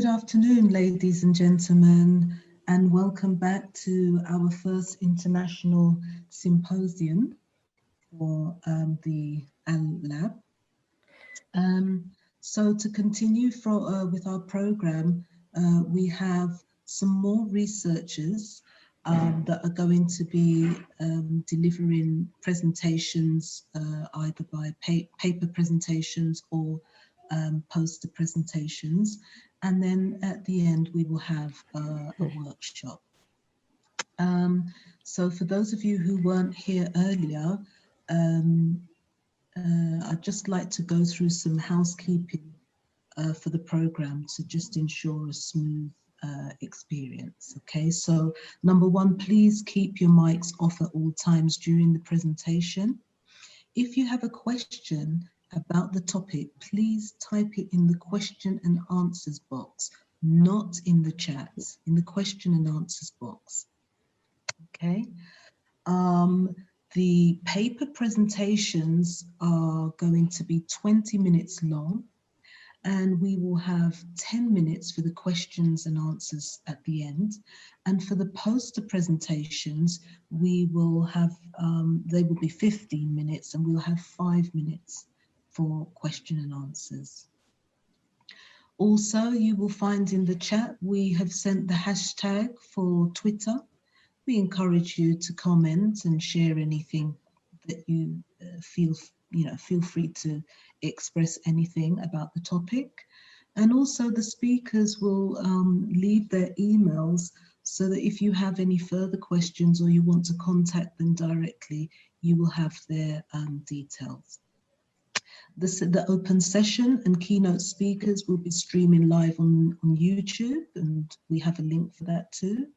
Good afternoon, ladies and gentlemen, and welcome back to our first international symposium for the Lab. So to continue with our program, we have some more researchers that are going to be delivering presentations either by paper presentations or poster presentations. And then at the end, we will have a workshop. So for those of you who weren't here earlier, I'd just like to go through some housekeeping for the program to just ensure a smooth experience. Okay, so number one, please keep your mics off at all times during the presentation. If you have a question about the topic, please type it in the question and answers box, not in the chat, in the question and answers box. Okay. The paper presentations are going to be 20 minutes long, and we will have 10 minutes for the questions and answers at the end. And for the poster presentations, we will have, they will be 15 minutes, and we'll have 5 minutes for question and answers. Also, you will find in the chat, we have sent the hashtag for Twitter. We encourage you to comment and share anything that you feel free to express anything about the topic. And also the speakers will leave their emails so that if you have any further questions or you want to contact them directly, you will have their details. The open session and keynote speakers will be streaming live on YouTube, and we have a link for that too.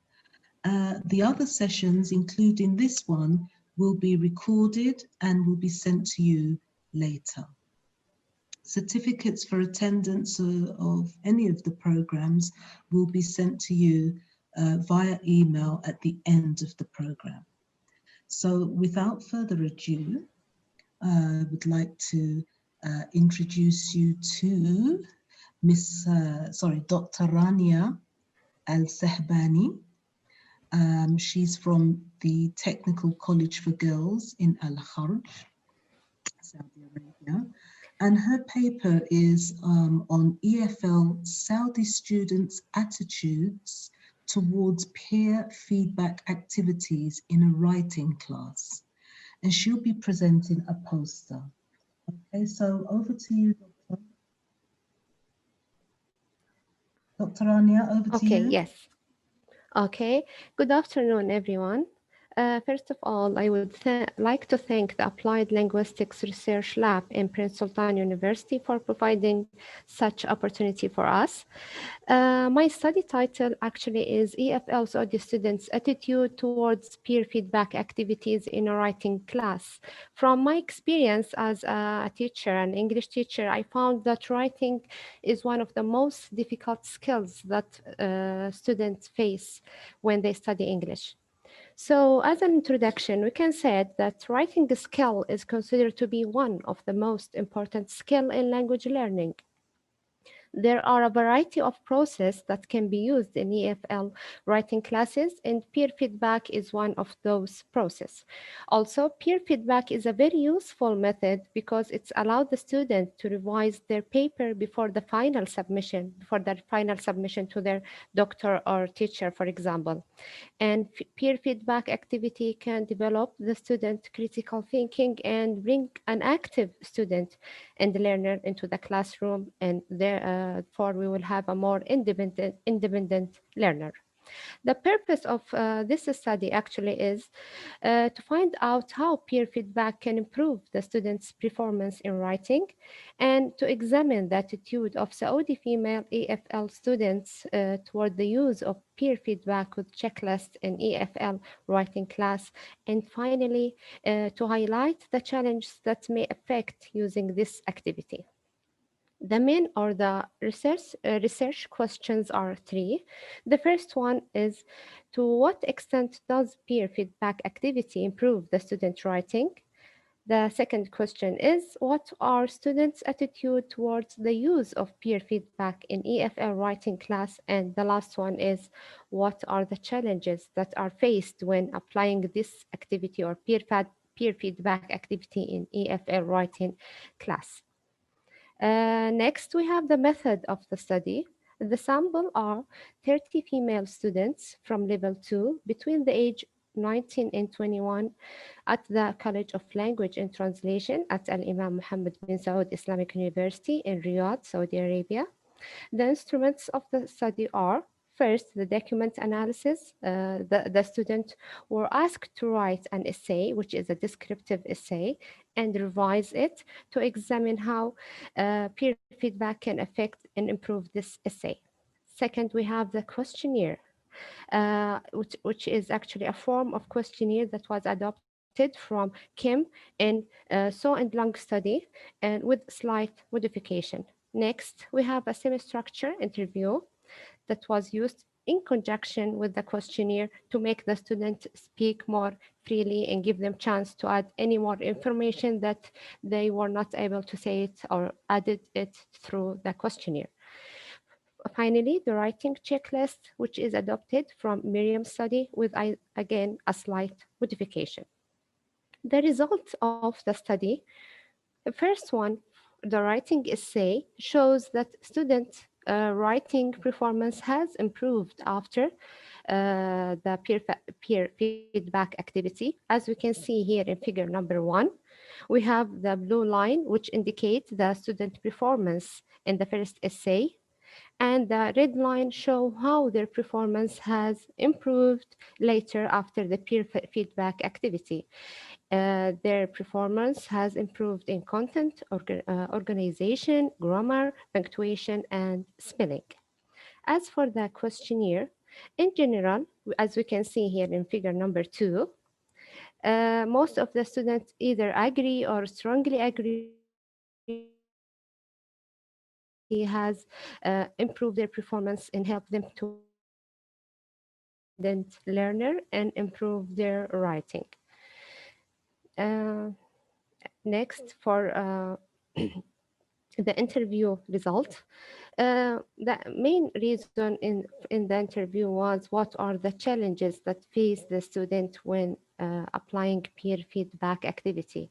The other sessions, including this one, will be recorded and will be sent to you later. Certificates for attendance of any of the programs will be sent to you via email at the end of the program. So without further ado, I would like to introduce you to Dr. Rania Al-Sahbani. She's from the Technical College for Girls in Al-Kharj, Saudi Arabia. And her paper is on EFL Saudi students' attitudes towards peer feedback activities in a writing class. And she'll be presenting a poster. Okay, so over to you, Doctor. Dr. Rania, over to you. Okay, yes. Okay, good afternoon, everyone. First of all, I would like to thank the Applied Linguistics Research Lab in Prince Sultan University for providing such opportunity for us. My study title actually is EFL Saudi Students' Attitude Towards Peer Feedback Activities in a Writing Class. From my experience as a teacher, an English teacher, I found that writing is one of the most difficult skills that students face when they study English. So as an introduction, we can say that writing skill is considered to be one of the most important skills in language learning. There are a variety of processes that can be used in EFL writing classes, and peer feedback is one of those processes. Also, peer feedback is a very useful method because it's allowed the student to revise their paper before their final submission to their doctor or teacher, for example. And peer feedback activity can develop the student critical thinking and bring an active student and learner into the classroom, and therefore we will have a more independent learner. The purpose of this study actually is to find out how peer feedback can improve the students' performance in writing, and to examine the attitude of Saudi female EFL students toward the use of peer feedback with checklists in EFL writing class, and finally to highlight the challenges that may affect using this activity. The main or the research questions are three. The first one is, to what extent does peer feedback activity improve the student writing? The second question is, what are students' attitude towards the use of peer feedback in EFL writing class? And the last one is, what are the challenges that are faced when applying this activity or peer feedback activity in EFL writing class? Next, we have the method of the study. The sample are 30 female students from level 2 between the age 19 and 21 at the College of Language and Translation at Al Imam Mohammed bin Saud Islamic University in Riyadh, Saudi Arabia. The instruments of the study are first the document analysis. The student were asked to write an essay, which is a descriptive essay, and revise it to examine how peer feedback can affect and improve this essay. Second, we have the questionnaire, which is actually a form of questionnaire that was adopted from Kim in So and Long study and with slight modification. Next, we have a semi-structure interview that was used in conjunction with the questionnaire to make the student speak more freely and give them chance to add any more information that they were not able to say it or added it through the questionnaire. Finally, the writing checklist, which is adopted from Miriam's study with, again, a slight modification. The results of the study, the first one, the writing essay, shows that student writing performance has improved after the peer feedback activity. As we can see here in figure number 1, we have the blue line, which indicates the student performance in the first essay, and the red line show how their performance has improved later after the feedback activity. Their performance has improved in content, organization, grammar, punctuation, and spelling. As for the questionnaire, in general, as we can see here in figure number 2, most of the students either agree or strongly agree that the activity has improved their performance and helped them to become more independent learner and improve their writing. Uh, Next, for the interview result, the main reason in the interview was what are the challenges that face the student when applying peer feedback activity.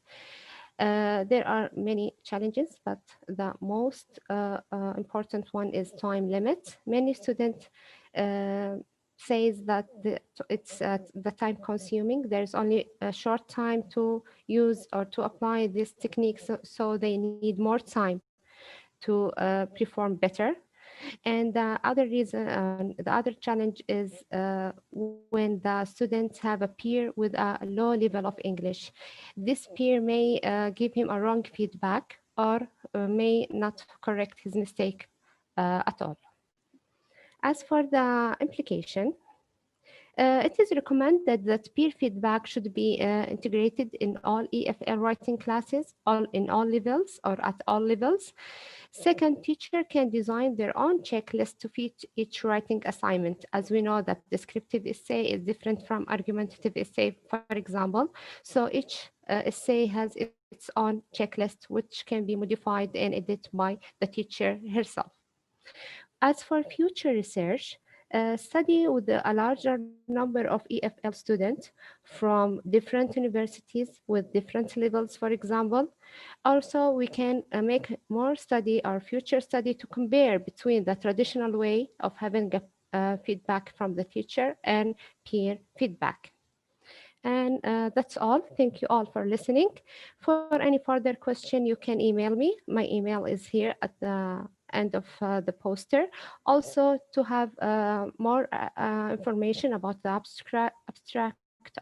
There are many challenges, but the most important one is time limit. Many students says that it's the time consuming. There's only a short time to use or to apply this technique, so they need more time to perform better. And the other reason, the other challenge is when the students have a peer with a low level of English. This peer may give him a wrong feedback or may not correct his mistake at all. As for the implication, it is recommended that peer feedback should be integrated in all EFL writing classes, in all levels or at all levels. Second, teacher can design their own checklist to fit each writing assignment. As we know that descriptive essay is different from argumentative essay, for example. So each essay has its own checklist, which can be modified and edited by the teacher herself. As for future research, study with a larger number of EFL students from different universities with different levels, for example. Also, we can make more study or future study to compare between the traditional way of having a feedback from the teacher and peer feedback. And that's all. Thank you all for listening. For any further question, you can email me. My email is here at the end of the poster. Also, to have more information about the abstract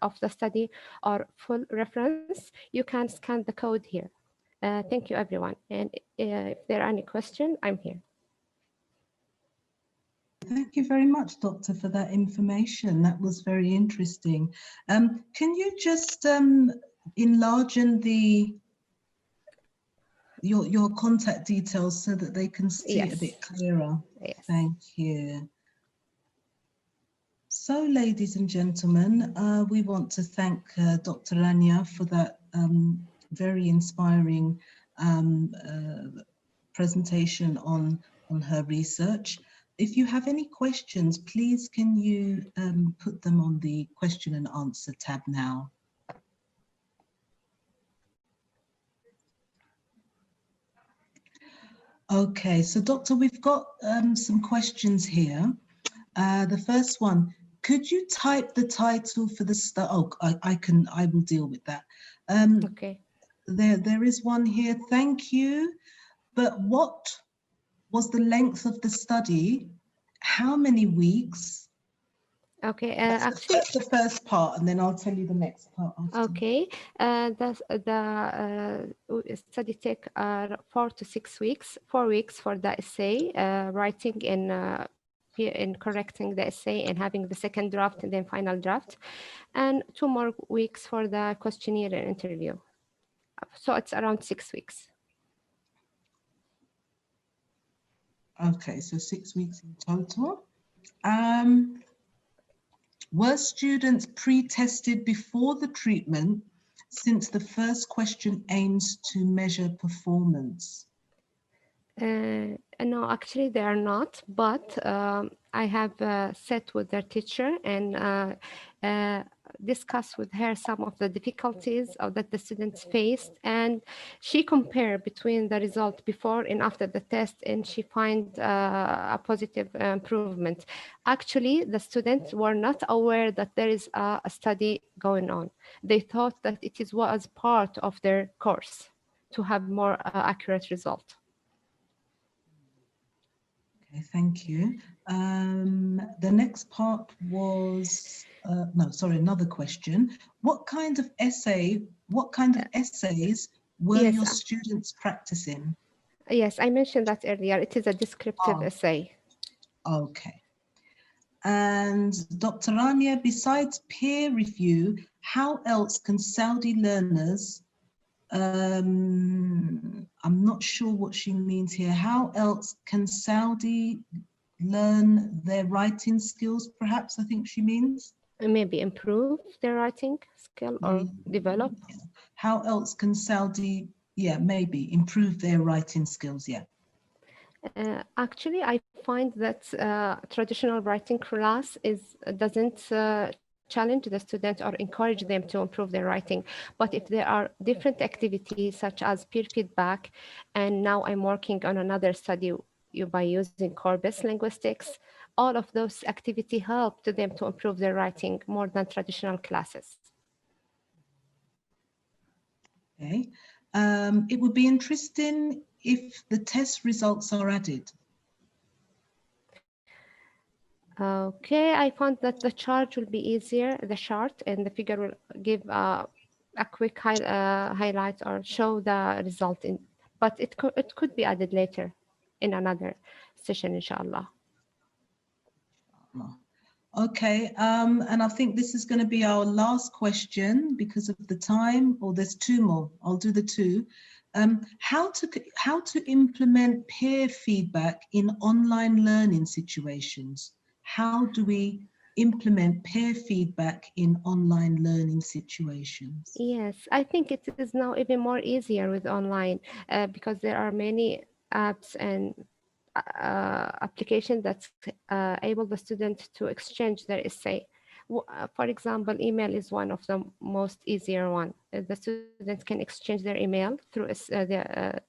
of the study or full reference, you can scan the code here. Thank you, everyone. And if there are any questions, I'm here. Thank you very much, Doctor, for that information. That was very interesting. Can you just enlarge your contact details so that they can see it a Yes. bit clearer? Yes. Thank you. So, ladies and gentlemen, we want to thank Dr. Anya for that very inspiring presentation on her research. If you have any questions, please can you put them on the question and answer tab now. Okay, so Doctor, we've got some questions here. The first one, could you type the title for the study? Oh, I will deal with that. Okay. There is one here. Thank you. But what was the length of the study? How many weeks? Okay. That's the first part, and then I'll tell you the next part after. Okay. The study take 4 to 6 weeks. 4 weeks for the essay, writing in correcting the essay and having the second draft and then final draft, and 2 more weeks for the questionnaire and interview. So it's around 6 weeks. Okay, so 6 weeks in total. Were students pre-tested before the treatment, since the first question aims to measure performance? No, actually they are not, but I have sat with their teacher and discussed with her some of the difficulties that the students faced, and she compared between the result before and after the test, and she find a positive improvement. Actually, the students were not aware that there is a study going on. They thought that was part of their course to have more accurate result. Okay, thank you. The next part was, no, sorry, another question. What kind of essays were Yes, your students practicing? yes, I mentioned that earlier. It is a descriptive essay. Okay. And Dr. Rania, besides peer review, how else can Saudi learners, I'm not sure what she means here, how else can Saudi learn their writing skills, perhaps, I think she means? Maybe improve their writing skill or develop. How else can Saudi, maybe improve their writing skills, Actually, I find that traditional writing class doesn't challenge the students or encourage them to improve their writing. But if there are different activities such as peer feedback, and now I'm working on another study by using core-based linguistics, all of those activities help to them to improve their writing more than traditional classes. Okay. It would be interesting if the test results are added. Okay, I found that the chart will be easier, the chart and the figure will give a quick highlight or show the result in, but it could be added later in another session, inshallah. Okay, and I think this is going to be our last question because of the time, or there's 2 more. I'll do the 2. How to implement peer feedback in online learning situations? How do we implement peer feedback in online learning situations? Yes, I think it is now even more easier with online because there are many apps and applications that able the student to exchange their essay. For example, email is one of the most easier one. The students can exchange their email through their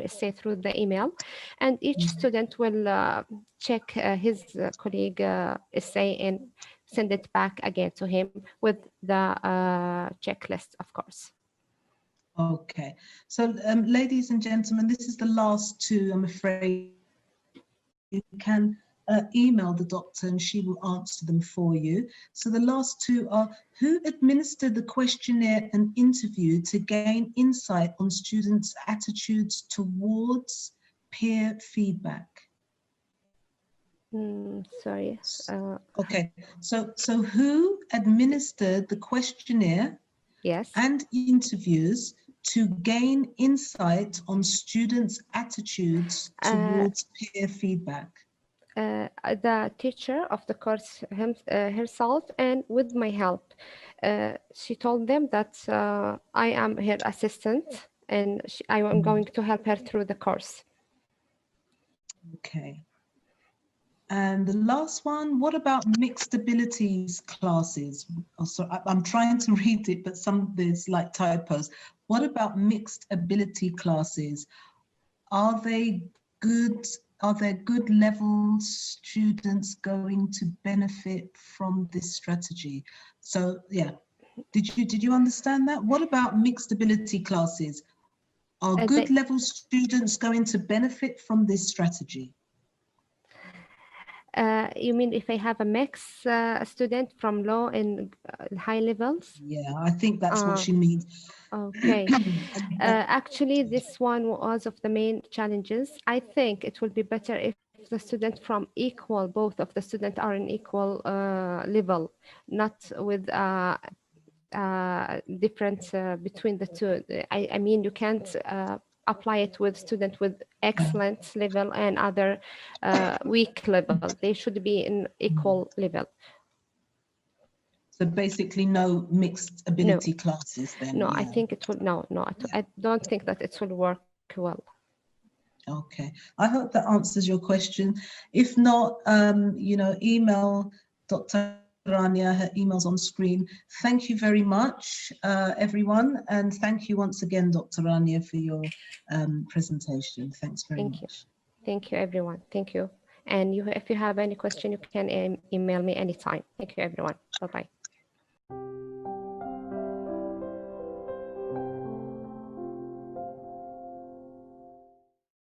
essay through the email, and each student will check his colleague essay and send it back again to him with the checklist, of course. Okay, so ladies and gentlemen, this is the last 2, I'm afraid. You can email the doctor and she will answer them for you. So the last 2 are, who administered the questionnaire and interview to gain insight on students' attitudes towards peer feedback? Sorry. Okay, so who administered the questionnaire Yes. and interviews to gain insight on students' attitudes towards peer feedback? the teacher of the course herself, and with my help. She told them that I am her assistant, and I am going to help her through the course. Okay. And the last one, what about mixed abilities classes? Oh, so I'm trying to read it, but there's like typos. What about mixed ability classes? Are they good? Are there good level students going to benefit from this strategy? So yeah, did you understand that? What about mixed ability classes? Are good level students going to benefit from this strategy? You mean if I have a mix student from low and high levels? Yeah, I think that's what she means. Okay. Actually, this one was of the main challenges. I think it will be better if the student from equal, both of the students are in equal level, not with difference between the two. I mean, you can't apply it with student with excellent level and other weak level. They should be in equal level. So basically no mixed No, ability classes then, no, I yeah. think it will, no, no, I don't think that it will work well. Okay, I hope that answers your question. If not, email Dr. Rania, her email's on screen. Thank you very much, everyone. And thank you once again, Dr. Rania, for your presentation. Thanks very Thank you. much. Thank you, everyone. Thank you. And if you have any question, you can email me anytime. Thank you, everyone. Bye-bye.